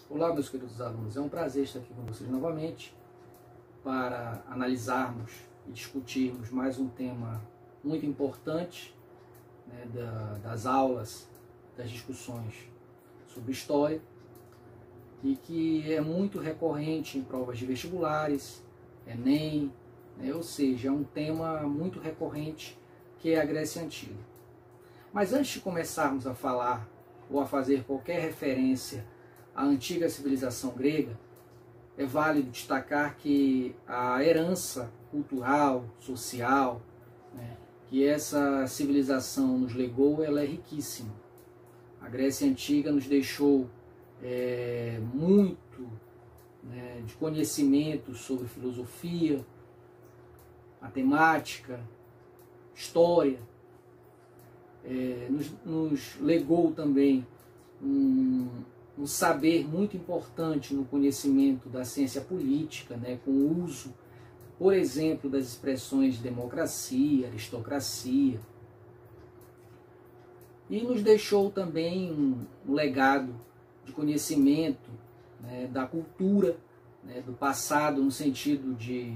Olá, meus queridos alunos, é um prazer estar aqui com vocês novamente para analisarmos e discutirmos mais um tema muito importante, né, das aulas, das discussões sobre história e que é muito recorrente em provas de vestibulares, Enem, né, ou seja, é um tema muito recorrente que é a Grécia Antiga. Mas antes de começarmos a falar ou a fazer qualquer referência à antiga civilização grega, é válido destacar que a herança cultural, social, né, que essa civilização nos legou, ela é riquíssima. A Grécia Antiga nos deixou muito, né, de conhecimento sobre filosofia, matemática, história. Nos legou também um saber muito importante no conhecimento da ciência política, né, com o uso, por exemplo, das expressões de democracia, aristocracia. E nos deixou também um legado de conhecimento, né, da cultura, né, do passado, no sentido de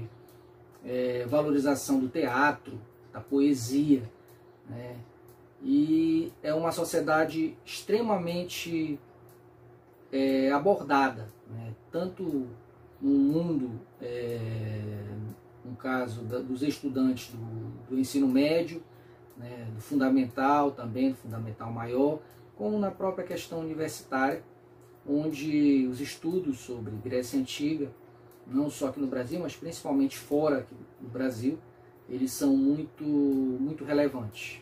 valorização do teatro, da poesia, né, e é uma sociedade extremamente abordada, né? Tanto no mundo, no caso dos estudantes do ensino médio, né? Do fundamental também, do fundamental maior, como na própria questão universitária, onde os estudos sobre Grécia Antiga, não só aqui no Brasil, mas principalmente fora aqui do Brasil, eles são muito relevantes.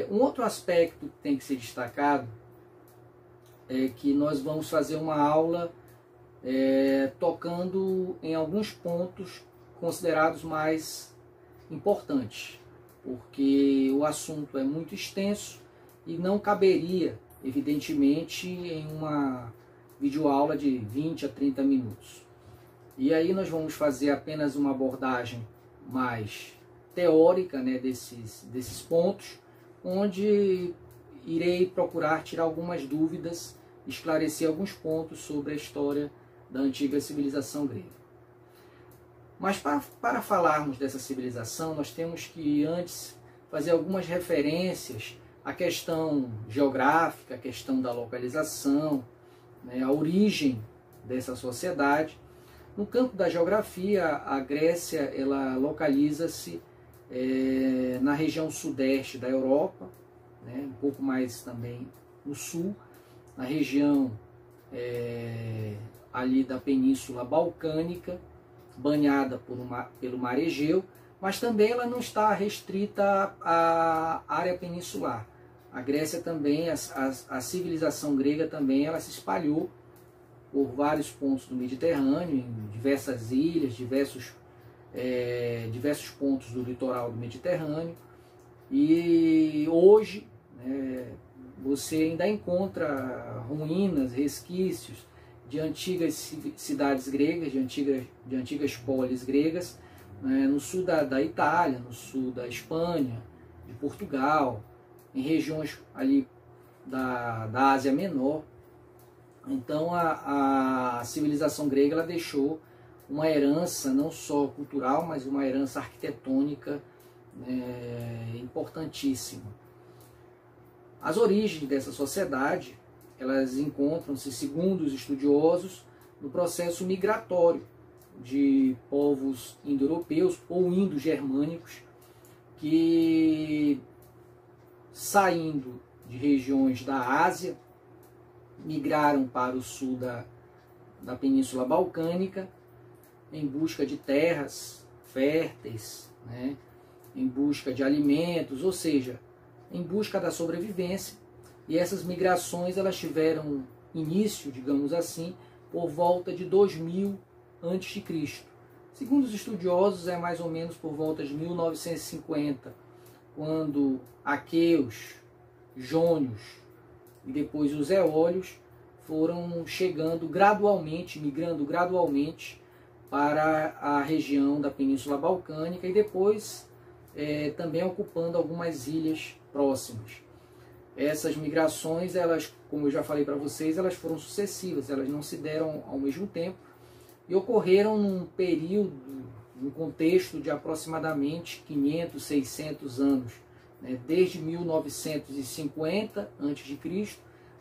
Um outro aspecto que tem que ser destacado é que nós vamos fazer uma aula tocando em alguns pontos considerados mais importantes, porque o assunto é muito extenso e não caberia, evidentemente, em uma videoaula de 20 a 30 minutos. E aí nós vamos fazer apenas uma abordagem mais teórica, né, desses pontos, onde irei procurar tirar algumas dúvidas, esclarecer alguns pontos sobre a história da antiga civilização grega. Mas para falarmos dessa civilização, nós temos que antes fazer algumas referências à questão geográfica, à questão da localização, né, a origem dessa sociedade. No campo da geografia, a Grécia ela localiza-se na região sudeste da Europa, né, um pouco mais também no sul, na região ali da Península Balcânica, banhada pelo Mar Egeu, mas também ela não está restrita à área peninsular. A Grécia também, a civilização grega também, ela se espalhou por vários pontos do Mediterrâneo, em diversas ilhas, diversos pontos do litoral do Mediterrâneo. E hoje você ainda encontra ruínas, resquícios de antigas cidades gregas, de antigas polis gregas, no sul da Itália, no sul da Espanha, de Portugal, em regiões ali da Ásia Menor. Então a civilização grega ela deixou uma herança não só cultural, mas uma herança arquitetônica importantíssima. As origens dessa sociedade, elas encontram-se, segundo os estudiosos, no processo migratório de povos indo-europeus ou indo-germânicos que, saindo de regiões da Ásia, migraram para o sul da Península Balcânica em busca de terras férteis, né, em busca de alimentos, ou seja, em busca da sobrevivência. E essas migrações elas tiveram início, digamos assim, por volta de 2000 a.C. Segundo os estudiosos, é mais ou menos por volta de 1950, quando aqueus, jônios e depois os eólios foram chegando gradualmente, migrando gradualmente para a região da Península Balcânica e depois também ocupando algumas ilhas próximas. Essas migrações, elas, como eu já falei para vocês, elas foram sucessivas, elas não se deram ao mesmo tempo e ocorreram num período, num contexto de aproximadamente 500, 600 anos, né, desde 1950 a.C.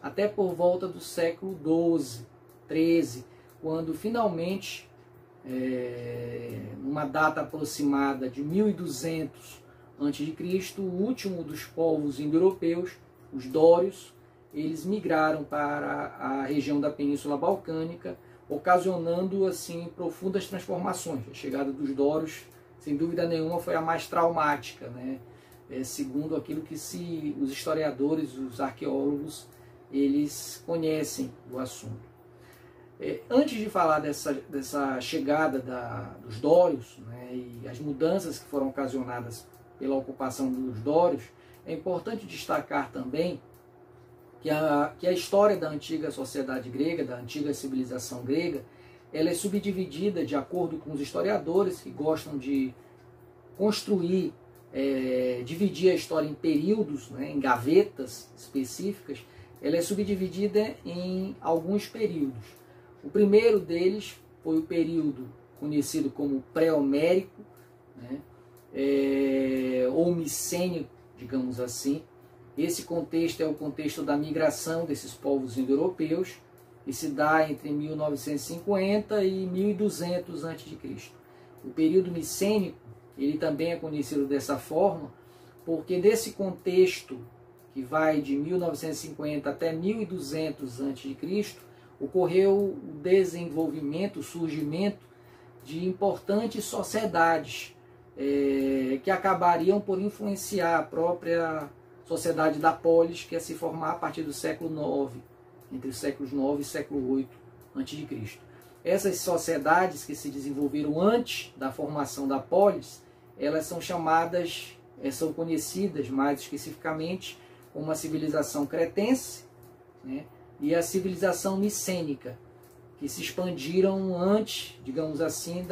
até por volta do século 12, 13, quando finalmente, numa data aproximada de 1200 a.C., o último dos povos indo-europeus, os dórios, eles migraram para a região da Península Balcânica, ocasionando assim profundas transformações. A chegada dos dórios, sem dúvida nenhuma, foi a mais traumática, né? Segundo aquilo que os historiadores, os arqueólogos, eles conhecem do assunto. Antes de falar dessa chegada dos dórios, né, e as mudanças que foram ocasionadas pela ocupação dos dórios, é importante destacar também que a história da antiga sociedade grega, da antiga civilização grega, ela é subdividida de acordo com os historiadores que gostam de construir, dividir a história em períodos, né, em gavetas específicas. Ela é subdividida em alguns períodos. O primeiro deles foi o período conhecido como pré-homérico, né, ou micênico, digamos assim. Esse contexto é o contexto da migração desses povos indo-europeus, e se dá entre 1950 e 1200 a.C. O período micênico, ele também é conhecido dessa forma, porque desse contexto, que vai de 1950 até 1200 a.C., ocorreu o desenvolvimento, o surgimento de importantes sociedades que acabariam por influenciar a própria sociedade da polis, que ia se formar a partir do século IX, entre os séculos IX e século VIII a.C. Essas sociedades que se desenvolveram antes da formação da polis, elas são são conhecidas mais especificamente como a civilização cretense, né, e a civilização micênica, que se expandiram antes, digamos assim,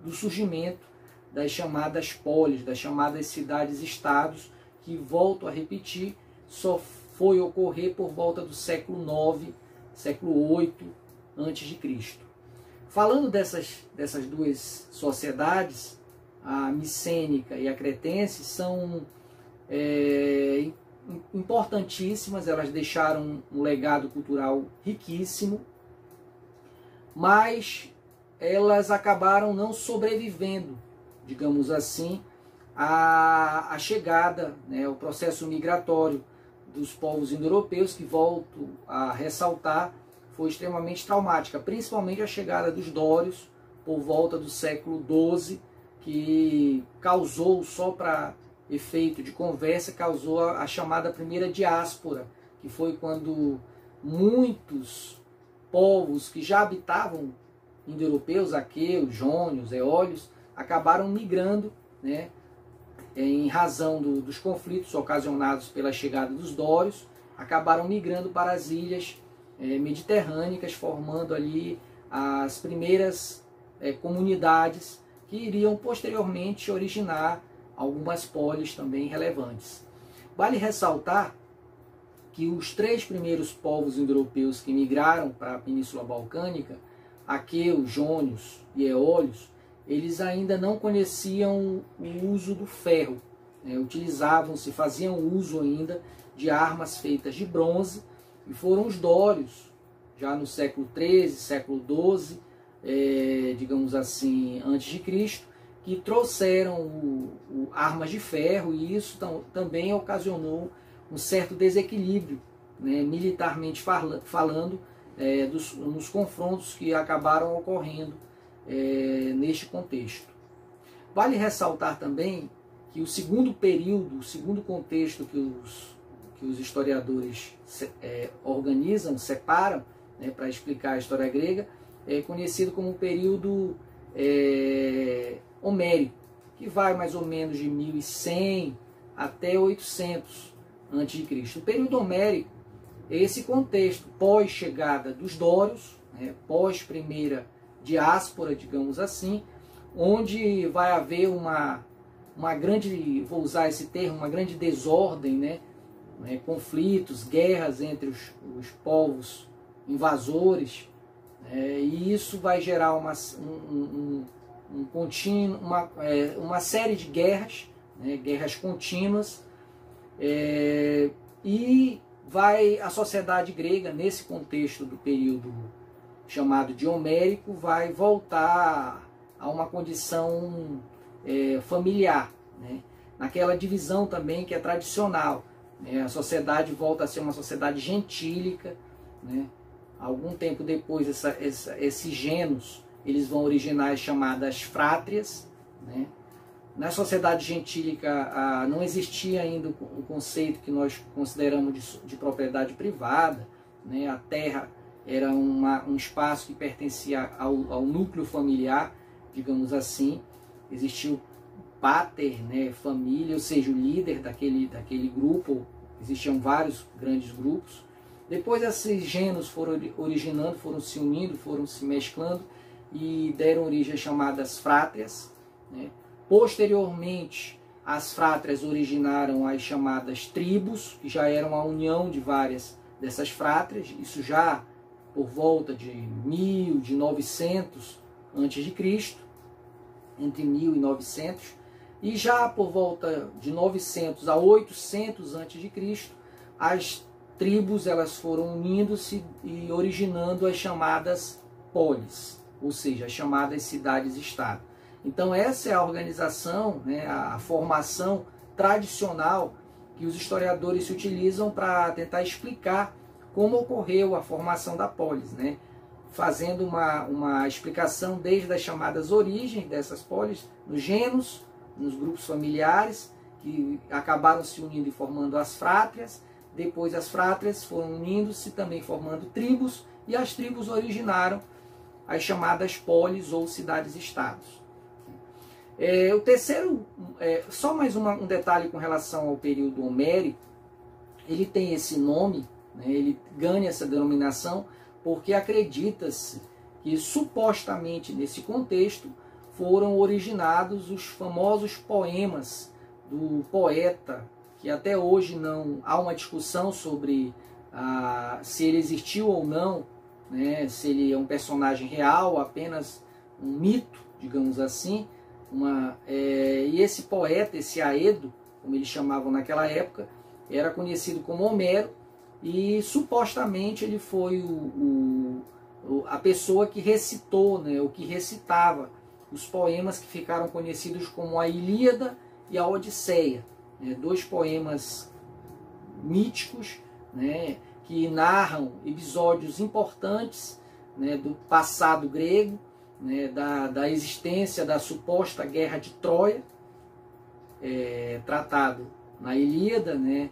do surgimento das chamadas polis, das chamadas cidades-estados, que, volto a repetir, só foi ocorrer por volta do século IX, século VIII a.C. Falando dessas duas sociedades, a micênica e a cretense são importantíssimas, elas deixaram um legado cultural riquíssimo, mas elas acabaram não sobrevivendo, digamos assim, à chegada, né, o processo migratório dos povos indo-europeus, que, volto a ressaltar, foi extremamente traumática, principalmente a chegada dos dórios por volta do século XII, que causou, só para efeito de conversa, causou a chamada primeira diáspora, que foi quando muitos povos que já habitavam indo-europeus, aqueus, jônios, eólios, acabaram migrando, né, em razão dos conflitos ocasionados pela chegada dos dórios, acabaram migrando para as ilhas mediterrâneas, formando ali as primeiras comunidades que iriam posteriormente originar algumas polis também relevantes. Vale ressaltar que os três primeiros povos indo-europeus que migraram para a Península Balcânica, aqueus, jônios e eólios, eles ainda não conheciam o uso do ferro, né? Faziam uso ainda de armas feitas de bronze, e foram os dórios, já no século XIII, século XII, digamos assim, antes de Cristo, que trouxeram armas de ferro, e isso também ocasionou um certo desequilíbrio, né, militarmente falando, nos confrontos que acabaram ocorrendo neste contexto. Vale ressaltar também que o segundo período, o segundo contexto que os historiadores organizam, separam, né, para explicar a história grega, é conhecido como o período homérico, que vai mais ou menos de 1100 até 800 a.C. O período homérico é esse contexto pós-chegada dos dórios, né, pós-primeira diáspora, digamos assim, onde vai haver uma grande, vou usar esse termo, uma grande desordem, né, né, conflitos, guerras entre os povos invasores, e isso vai gerar uma série de guerras, né, guerras contínuas, e a sociedade grega, nesse contexto do período chamado de Homérico, vai voltar a uma condição familiar, né, naquela divisão também que é tradicional, né, a sociedade volta a ser uma sociedade gentílica, né. Algum tempo depois, esses gêneros eles vão originar as chamadas frátrias, né. Na sociedade gentílica não existia ainda o conceito que nós consideramos de propriedade privada, né. A terra era um espaço que pertencia ao núcleo familiar, digamos assim. Existia o pater, né, família, ou seja, o líder daquele grupo. Existiam vários grandes grupos. Depois esses gêneros foram originando, foram se unindo, foram se mesclando e deram origem às chamadas frátrias, né. Posteriormente, as frátrias originaram as chamadas tribos, que já eram a união de várias dessas frátrias, isso já por volta de 900 a.C., entre 1000 e 900, e já por volta de 900 a 800 a.C., as tribos elas foram unindo-se e originando as chamadas polis, ou seja, as chamadas cidades-estado. Então essa é a organização, né, a formação tradicional que os historiadores se utilizam para tentar explicar como ocorreu a formação da polis, né, fazendo uma explicação desde as chamadas origens dessas polis, nos gêneros, nos grupos familiares, que acabaram se unindo e formando as frátrias. Depois as frátrias foram unindo-se, também formando tribos, e as tribos originaram as chamadas polis ou cidades-estados. O terceiro, só mais um detalhe com relação ao período homérico, ele tem esse nome, né, ele ganha essa denominação porque acredita-se que supostamente nesse contexto foram originados os famosos poemas do poeta, que até hoje não há uma discussão sobre se ele existiu ou não, né, se ele é um personagem real, apenas um mito, digamos assim. E esse poeta, esse Aedo, como eles chamavam naquela época, era conhecido como Homero, e supostamente ele foi a pessoa que recitou, né, ou que recitava os poemas que ficaram conhecidos como a Ilíada e a Odisseia, né, dois poemas míticos, né, que narram episódios importantes, né, do passado grego, né, da existência da suposta guerra de Troia, tratado na Ilíada, né,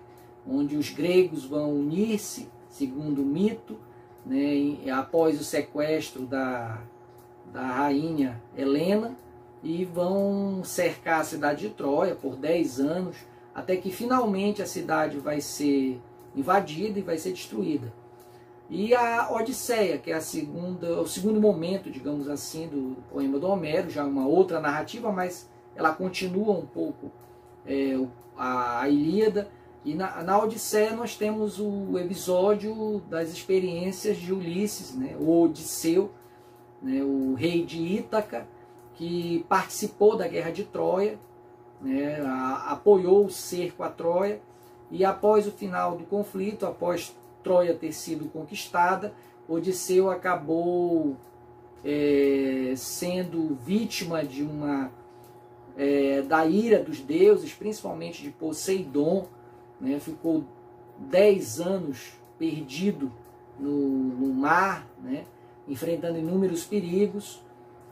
onde os gregos vão unir-se, segundo o mito, né, após o sequestro da rainha Helena, e vão cercar a cidade de Troia por 10 anos, até que finalmente a cidade vai ser invadida e vai ser destruída. E a Odisseia, que é o segundo momento, digamos assim, do poema do Homero, já uma outra narrativa, mas ela continua um pouco a Ilíada. E na Odisseia nós temos o episódio das experiências de Ulisses, né, o Odisseu, né, o rei de Ítaca, que participou da guerra de Troia, né, apoiou o cerco a Troia, e após o final do conflito, após Troia ter sido conquistada, Odisseu acabou sendo vítima de da ira dos deuses, principalmente de Poseidon, né, ficou 10 anos perdido no mar, né, enfrentando inúmeros perigos,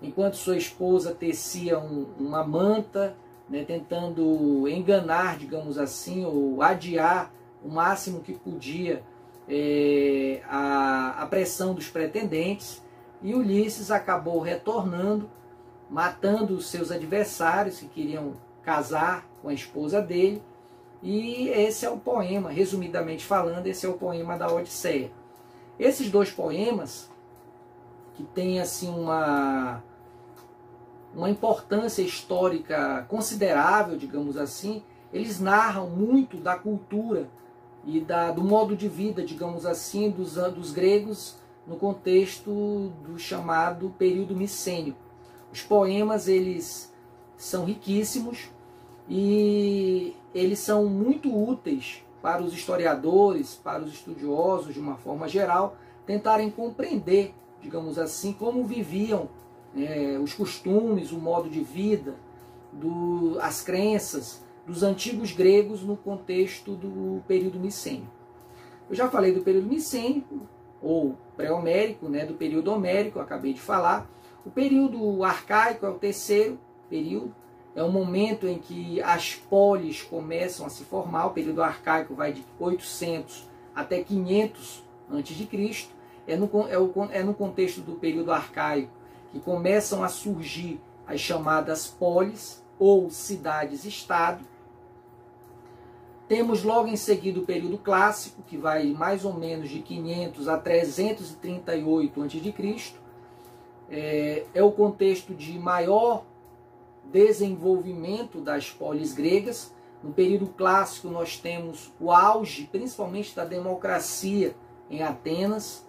enquanto sua esposa tecia uma manta, né, tentando enganar, digamos assim, ou adiar o máximo que podia a pressão dos pretendentes, e Ulisses acabou retornando, matando os seus adversários que queriam casar com a esposa dele. E esse é o poema, resumidamente falando, esse é o poema da Odisseia. Esses dois poemas, que têm assim uma importância histórica considerável, digamos assim, eles narram muito da cultura e do modo de vida, digamos assim, dos gregos no contexto do chamado período micênico. Os poemas, eles são riquíssimos e eles são muito úteis para os historiadores, para os estudiosos, de uma forma geral, tentarem compreender, digamos assim, como viviam os costumes, o modo de vida, as crenças dos antigos gregos no contexto do período micênico. Eu já falei do período micênico, ou pré-homérico, do período homérico, eu acabei de falar. O período arcaico é o terceiro período, é o momento em que as polis começam a se formar. O período arcaico vai de 800 até 500 a.C. É no contexto do período arcaico que começam a surgir as chamadas polis, ou cidades-estado. Temos logo em seguida o período clássico, que vai mais ou menos de 500 a 338 a.C. É o contexto de maior desenvolvimento das polis gregas. No período clássico nós temos o auge, principalmente da democracia em Atenas,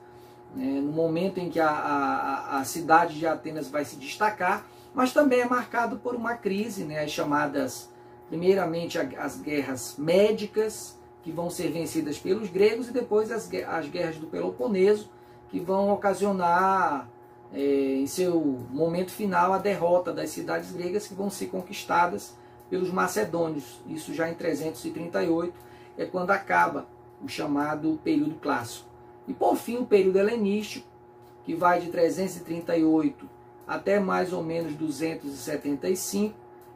no momento em que a cidade de Atenas vai se destacar, mas também é marcado por uma crise, as chamadas, primeiramente, as guerras médicas, que vão ser vencidas pelos gregos, e depois as guerras do Peloponeso, que vão ocasionar, em seu momento final, a derrota das cidades gregas, que vão ser conquistadas pelos macedônios. Isso já em 338, é quando acaba o chamado período clássico. E por fim o período helenístico, que vai de 338 até mais ou menos 275,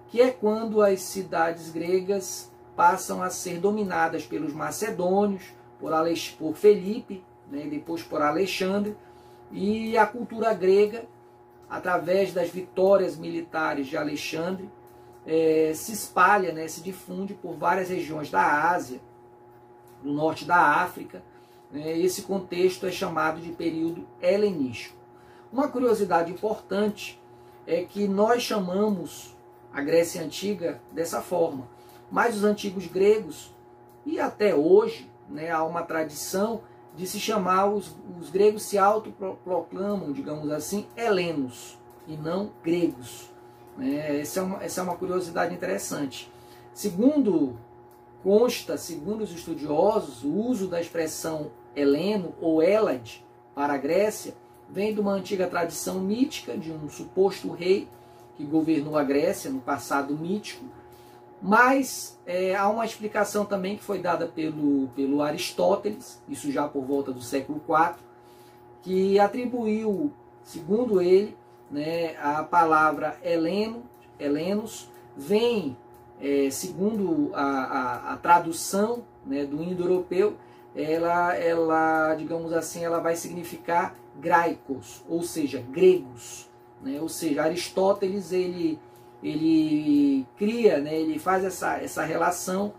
que é quando as cidades gregas passam a ser dominadas pelos macedônios, por Felipe, e depois por Alexandre, e a cultura grega, através das vitórias militares de Alexandre, se espalha, se difunde por várias regiões da Ásia, do norte da África. Esse contexto é chamado de período helenístico. Uma curiosidade importante é que nós chamamos a Grécia Antiga dessa forma, mas os antigos gregos, e até hoje, há uma tradição de se chamar, os gregos se autoproclamam, digamos assim, helenos, e não gregos. Essa é uma curiosidade interessante. Segundo os estudiosos, o uso da expressão heleno ou Hélade para a Grécia vem de uma antiga tradição mítica de um suposto rei que governou a Grécia no passado mítico, mas há uma explicação também que foi dada pelo Aristóteles, isso já por volta do século IV, que atribuiu, segundo ele, a palavra helenos, vem, segundo a tradução do indo-europeu, ela, digamos assim, ela vai significar graicos, ou seja, gregos. Ou seja, Aristóteles ele cria, ele faz essa relação,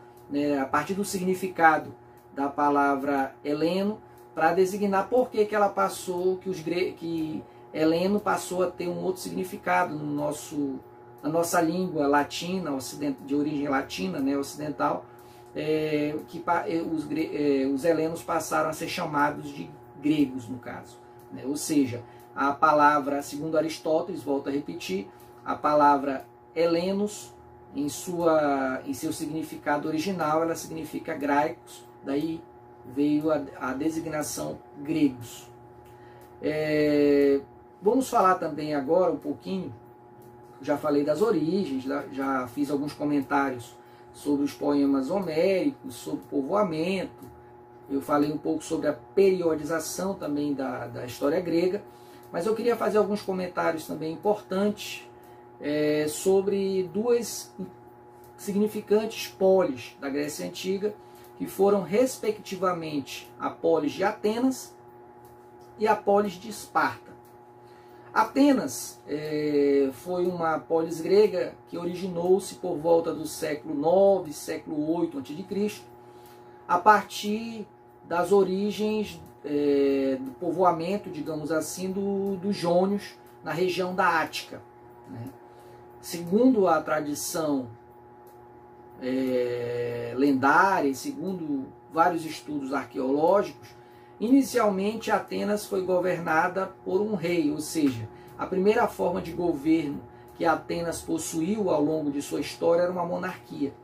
a partir do significado da palavra heleno, para designar por que ela passou, que heleno passou a ter um outro significado na nossa língua latina, de origem latina, ocidental, que os helenos passaram a ser chamados de gregos, no caso. Ou seja, a palavra, segundo Aristóteles, volto a repetir, a palavra helenos, em seu significado original, ela significa graicos, daí veio a designação gregos. Vamos falar também agora um pouquinho, já falei das origens, já fiz alguns comentários sobre os poemas homéricos, sobre o povoamento, eu falei um pouco sobre a periodização também da história grega, mas eu queria fazer alguns comentários também importantes sobre duas significantes polis da Grécia Antiga, que foram respectivamente a polis de Atenas e a polis de Esparta. Atenas foi uma polis grega que originou-se por volta do século IX, século VIII a.C., a partir das origens do povoamento, digamos assim, dos jônios na região da Ática. Segundo a tradição lendária, segundo vários estudos arqueológicos, inicialmente Atenas foi governada por um rei, ou seja, a primeira forma de governo que Atenas possuiu ao longo de sua história era uma monarquia.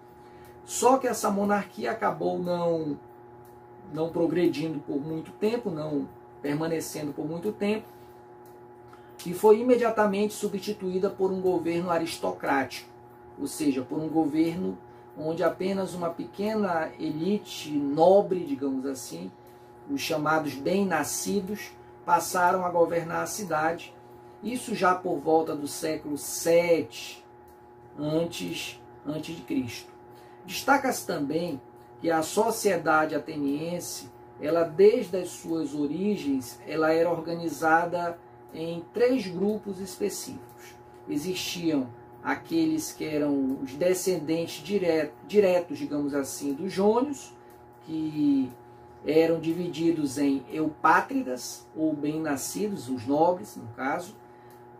Só que essa monarquia acabou não progredindo por muito tempo, não permanecendo por muito tempo, e foi imediatamente substituída por um governo aristocrático, ou seja, por um governo onde apenas uma pequena elite nobre, digamos assim, os chamados bem-nascidos, passaram a governar a cidade. Isso já por volta do século VII antes de Cristo. Destaca-se também que a sociedade ateniense, ela desde as suas origens, ela era organizada em 3 grupos específicos. Existiam aqueles que eram os descendentes diretos, digamos assim, dos jônios, que eram divididos em eupátridas, ou bem-nascidos, os nobres, no caso,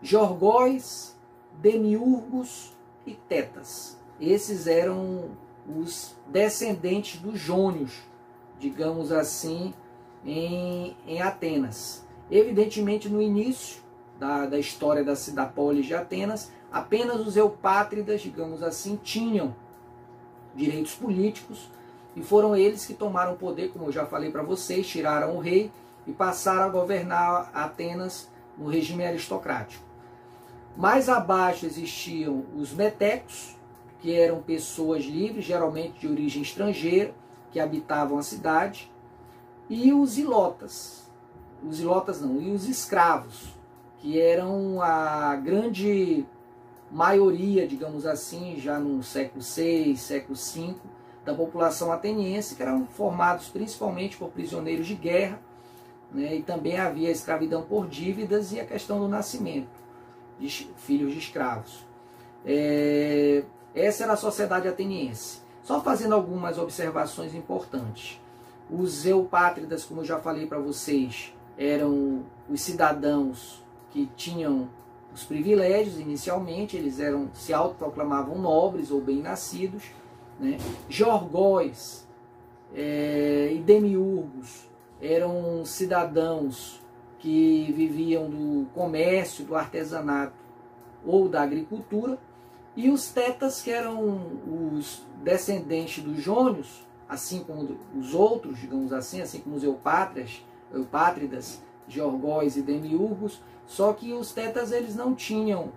jorgóis, demiurgos e tetas. Esses eram os descendentes dos jônios, digamos assim, em Atenas. Evidentemente, no início da história da polis de Atenas, apenas os eupátridas, digamos assim, tinham direitos políticos, e foram eles que tomaram o poder, como eu já falei para vocês, tiraram o rei e passaram a governar Atenas no regime aristocrático. Mais abaixo existiam os metecos, que eram pessoas livres, geralmente de origem estrangeira, que habitavam a cidade, e os ilotas. Os ilotas não, e os escravos, que eram a grande maioria, digamos assim, já no século VI, século V, da população ateniense, que eram formados principalmente por prisioneiros de guerra, né, e também havia a escravidão por dívidas e a questão do nascimento de filhos de escravos. Essa era a sociedade ateniense. Só fazendo algumas observações importantes. Os eupátridas, como eu já falei para vocês, eram os cidadãos que tinham os privilégios inicialmente, eles se autoproclamavam nobres ou bem-nascidos, né? Jorgóis e demiurgos eram cidadãos que viviam do comércio, do artesanato ou da agricultura, e os tetas, que eram os descendentes dos jônios, assim como os outros, digamos assim como os eupátridas, jorgóis e demiurgos, só que os tetas eles não tinham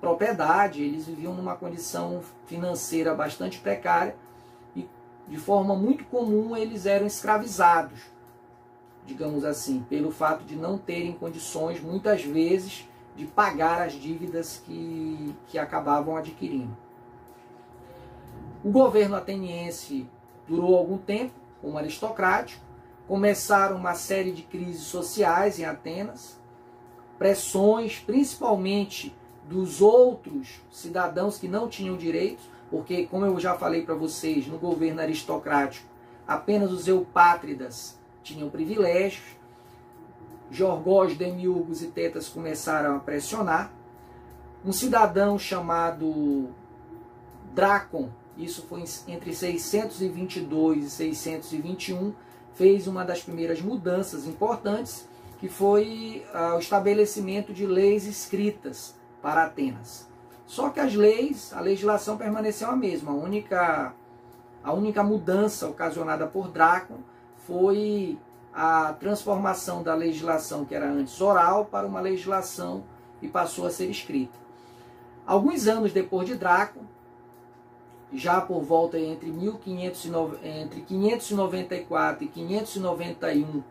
propriedade, eles viviam numa condição financeira bastante precária e de forma muito comum eles eram escravizados, digamos assim, pelo fato de não terem condições, muitas vezes, de pagar as dívidas que acabavam adquirindo. O governo ateniense durou algum tempo, como aristocrático, começaram uma série de crises sociais em Atenas, pressões principalmente dos outros cidadãos que não tinham direitos, porque, como eu já falei para vocês, no governo aristocrático, apenas os eupátridas tinham privilégios, jorgóis, demiurgos e tetas começaram a pressionar. Um cidadão chamado Drácon, isso foi entre 622 e 621, fez uma das primeiras mudanças importantes, que foi o estabelecimento de leis escritas para Atenas. Só que as leis, a legislação permaneceu a mesma. A única mudança ocasionada por Drácon foi a transformação da legislação que era antes oral para uma legislação e passou a ser escrita. Alguns anos depois de Drácon, já por volta entre 594 e 591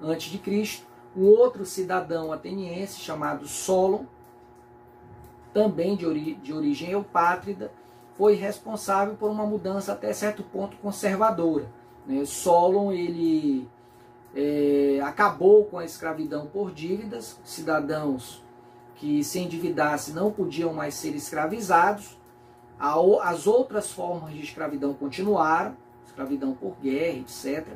a.C., um outro cidadão ateniense chamado Solon, também de origem eupátrida, foi responsável por uma mudança até certo ponto conservadora. Solon ele acabou com a escravidão por dívidas, cidadãos que se endividassem não podiam mais ser escravizados. As outras formas de escravidão continuaram, escravidão por guerra, etc.,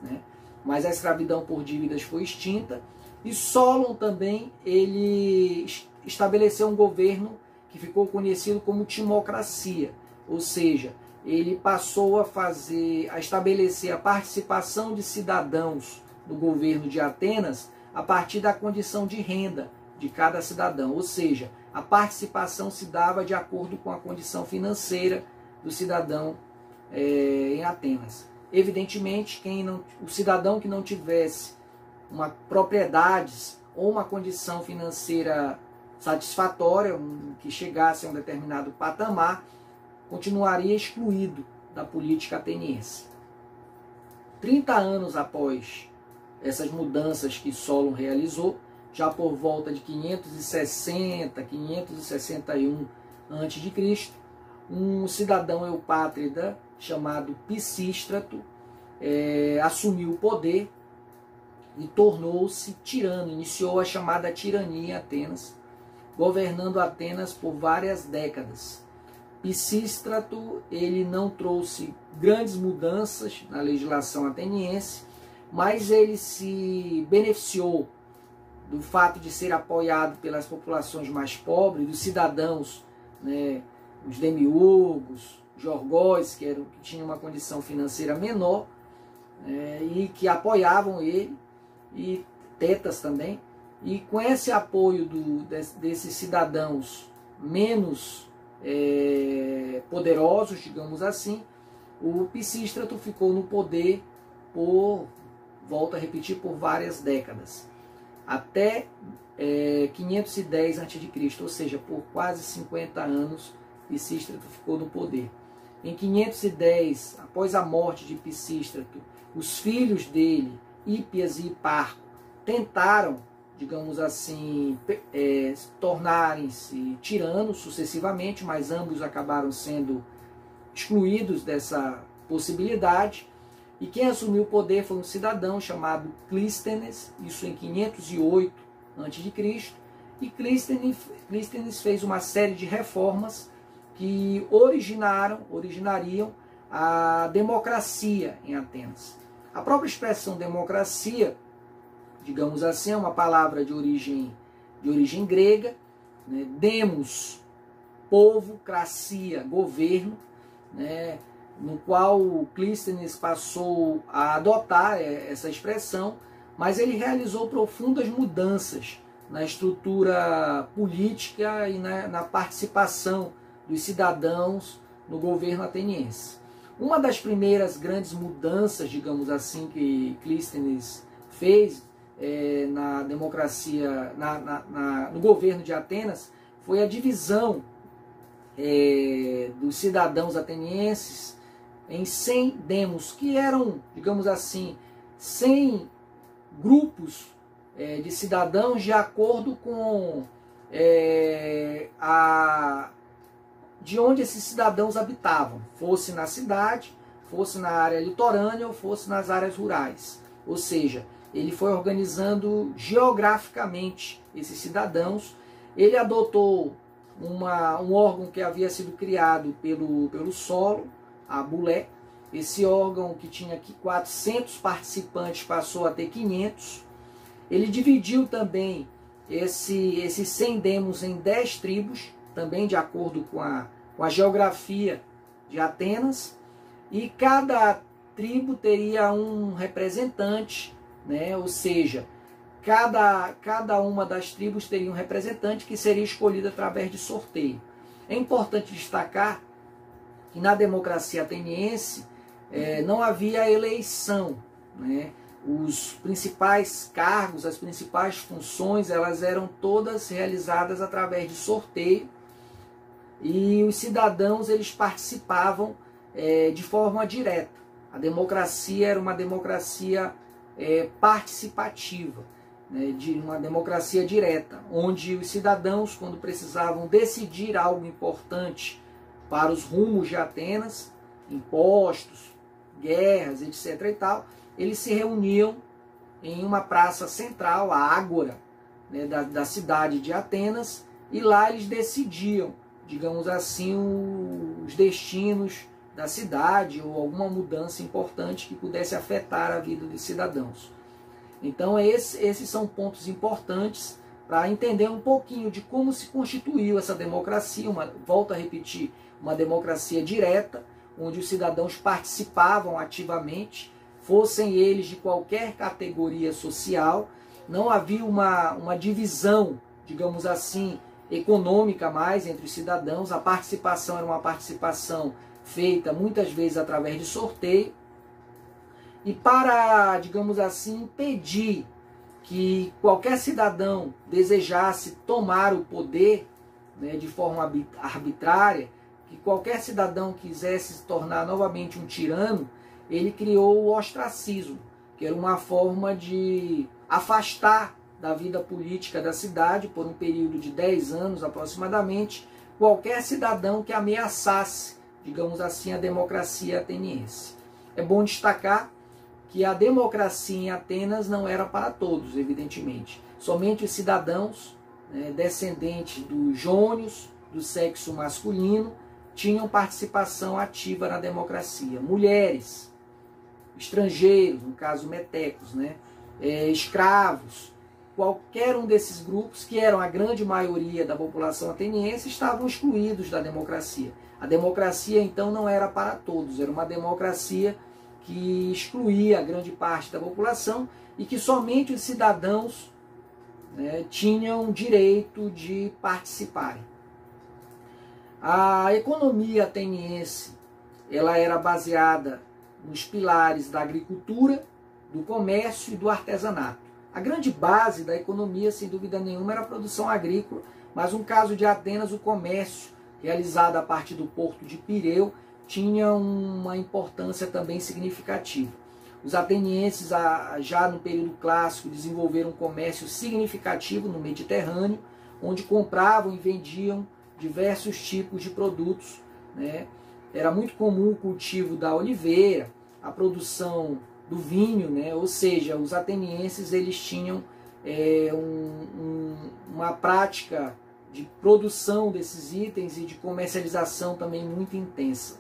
né? Mas a escravidão por dívidas foi extinta, e Solon também ele estabeleceu um governo que ficou conhecido como timocracia, ou seja, ele passou a estabelecer a participação de cidadãos no governo de Atenas a partir da condição de renda de cada cidadão, ou seja, a participação se dava de acordo com a condição financeira do cidadão em Atenas. Evidentemente, o cidadão que não tivesse uma propriedades ou uma condição financeira satisfatória, que chegasse a um determinado patamar, continuaria excluído da política ateniense. 30 anos após essas mudanças que Solon realizou, já por volta de 560, 561 a.C., um cidadão eupátrida chamado Pisístrato assumiu o poder e tornou-se tirano, iniciou a chamada tirania em Atenas, governando Atenas por várias décadas. Pisístrato, ele não trouxe grandes mudanças na legislação ateniense, mas ele se beneficiou do fato de ser apoiado pelas populações mais pobres, dos cidadãos, né, os demiurgos, os orgóis, que tinham uma condição financeira menor, e que apoiavam ele, e tetas também. E com esse apoio desses cidadãos menos poderosos, digamos assim, o Pisístrato ficou no poder volto a repetir, por várias décadas. Até 510 a.C., ou seja, por quase 50 anos, Pisístrato ficou no poder. Em 510, após a morte de Pisístrato, os filhos dele, Hípias e Hiparco, tentaram, digamos assim, tornarem-se tiranos sucessivamente, mas ambos acabaram sendo excluídos dessa possibilidade. E quem assumiu o poder foi um cidadão chamado Clístenes, isso em 508 a.C. E Clístenes fez uma série de reformas que originariam a democracia em Atenas. A própria expressão democracia, digamos assim, é uma palavra de origem grega, né? Demos, povo, cracia, governo, né? No qual Clístenes passou a adotar essa expressão, mas ele realizou profundas mudanças na estrutura política e na participação dos cidadãos no governo ateniense. Uma das primeiras grandes mudanças, digamos assim, que Clístenes fez na democracia, no governo de Atenas, foi a divisão dos cidadãos atenienses em 100 demos, que eram, digamos assim, 100 grupos de cidadãos de acordo com de onde esses cidadãos habitavam, fosse na cidade, fosse na área litorânea ou fosse nas áreas rurais. Ou seja, ele foi organizando geograficamente esses cidadãos. Ele adotou um órgão que havia sido criado pelo Solon, a Bulé. Esse órgão, que tinha aqui 400 participantes, passou a ter 500. Ele dividiu também esses 100 demos em 10 tribos, também de acordo com a geografia de Atenas. E cada tribo teria um representante, né? Ou seja, cada uma das tribos teria um representante que seria escolhido através de sorteio. É importante destacar que na democracia ateniense não havia eleição, né? Os principais cargos, as principais funções, elas eram todas realizadas através de sorteio, e os cidadãos eles participavam de forma direta. A democracia era uma democracia participativa, né? De uma democracia direta, onde os cidadãos, quando precisavam decidir algo importante para os rumos de Atenas, impostos, guerras, etc. e tal, eles se reuniam em uma praça central, a Ágora, né, da cidade de Atenas, e lá eles decidiam, digamos assim, os destinos da cidade ou alguma mudança importante que pudesse afetar a vida dos cidadãos. Então esses são pontos importantes para entender um pouquinho de como se constituiu essa democracia. Volto a repetir, uma democracia direta, onde os cidadãos participavam ativamente, fossem eles de qualquer categoria social. Não havia uma divisão, digamos assim, econômica mais entre os cidadãos. A participação era uma participação feita muitas vezes através de sorteio. E para, digamos assim, impedir que qualquer cidadão desejasse tomar o poder, né, de forma arbitrária, que qualquer cidadão quisesse se tornar novamente um tirano, ele criou o ostracismo, que era uma forma de afastar da vida política da cidade, por um período de 10 anos aproximadamente, qualquer cidadão que ameaçasse, digamos assim, a democracia ateniense. É bom destacar que a democracia em Atenas não era para todos, evidentemente. Somente os cidadãos, né, descendentes dos jônios, do sexo masculino, tinham participação ativa na democracia. Mulheres, estrangeiros, no caso metecos, né, escravos, qualquer um desses grupos, que eram a grande maioria da população ateniense, estavam excluídos da democracia. A democracia, então, não era para todos, era uma democracia que excluía grande parte da população e que somente os cidadãos, né, tinham direito de participarem. A economia ateniense, ela era baseada nos pilares da agricultura, do comércio e do artesanato. A grande base da economia, sem dúvida nenhuma, era a produção agrícola, mas no caso de Atenas, o comércio realizado a partir do porto de Pireu tinha uma importância também significativa. Os atenienses, já no período clássico, desenvolveram um comércio significativo no Mediterrâneo, onde compravam e vendiam diversos tipos de produtos, né? Era muito comum o cultivo da oliveira, a produção do vinho, né? Ou seja, os atenienses eles tinham uma prática de produção desses itens e de comercialização também muito intensa.